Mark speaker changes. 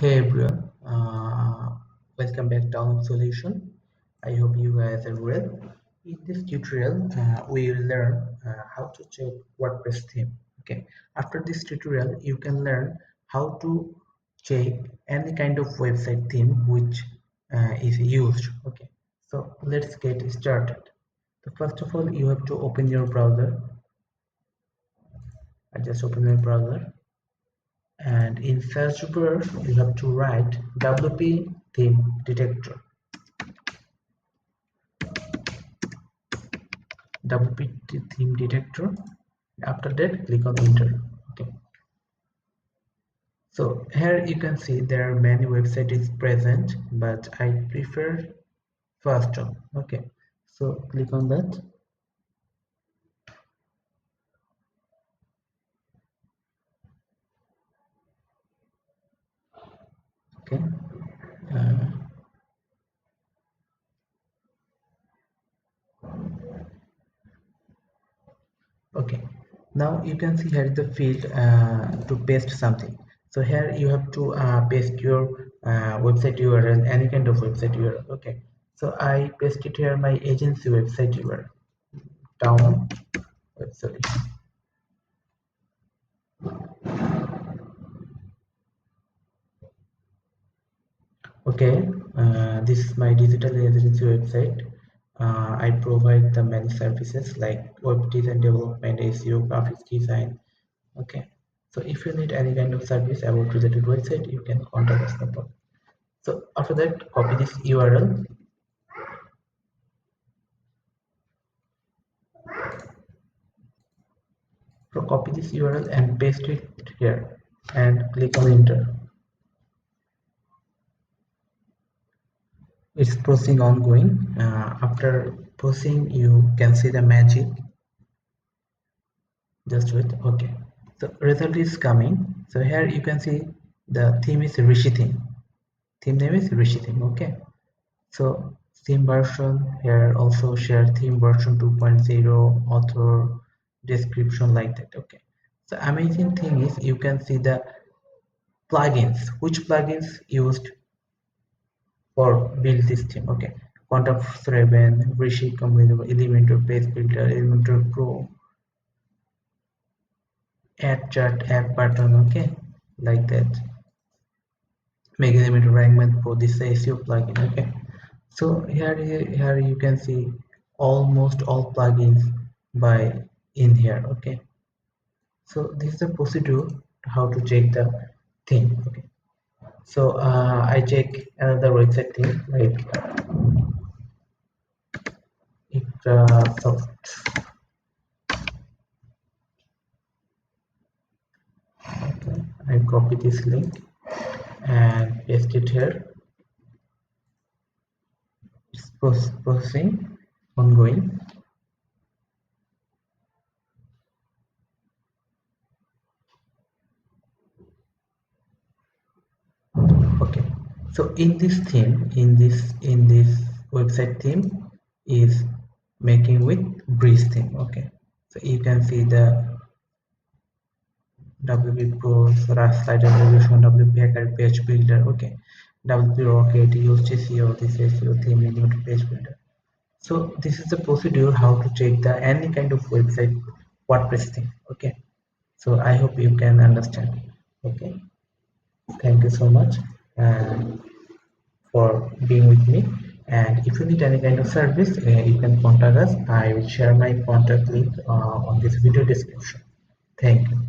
Speaker 1: Hey everyone, welcome back to Download Solution. I hope you guys are well. In this tutorial, we will learn how to check WordPress theme. Okay, after this tutorial, you can learn how to check any kind of website theme which is used. Okay, so let's get started. So first of all, you have to open your browser. I just open my browser, and in search bar, you have to write WP theme detector. WP theme detector. After that, click on enter. Okay, so here you can see there are many websites is present, but I prefer first one. Okay, so click on that. Okay, uh, okay, now you can see here the field to paste something. So here you have to paste your website URL, any kind of website URL. Okay, so I pasted here my agency website URL, town website. Okay, this is my digital agency website. I provide the many services like web design development, SEO, graphics design. Okay, so if you need any kind of service about related website, you can contact us. No problem. So after that, copy this URL. So copy this URL and paste it here, and click on enter. It's processing ongoing. After processing, you can see the magic. Just wait. Okay, so result is coming. So here you can see the theme is Rishi theme name is Rishi theme. Okay, so theme version here, also share theme version 2.0, author, description, like that. Okay, so amazing thing is you can see the plugins, which plugins used for build this theme. Okay, contact Raven, Rishi compatible, Elementor page builder, Elementor Pro, add chat, add button. Okay, like that. Make Elementor rank for this SEO plugin. Okay, so here you can see almost all plugins by in here. Okay, so this is the procedure how to check the theme. Okay, so I check another website theme like Soft. Okay, I copy this link and paste it here. It's processing, ongoing. Okay, so in this theme, in this website theme is making with Breeze theme. Okay, so you can see the WP Pros, Rust Slider Resolution, WP Hacker Page Builder. Okay, WP Rocket, used SEO, this SEO theme, limited page builder. So this is the procedure how to check the any kind of website WordPress theme. Okay, so I hope you can understand. Okay, thank you so much. For being with me. And if you need any kind of service, you can contact us. I will share my contact link on this video description. Thank you.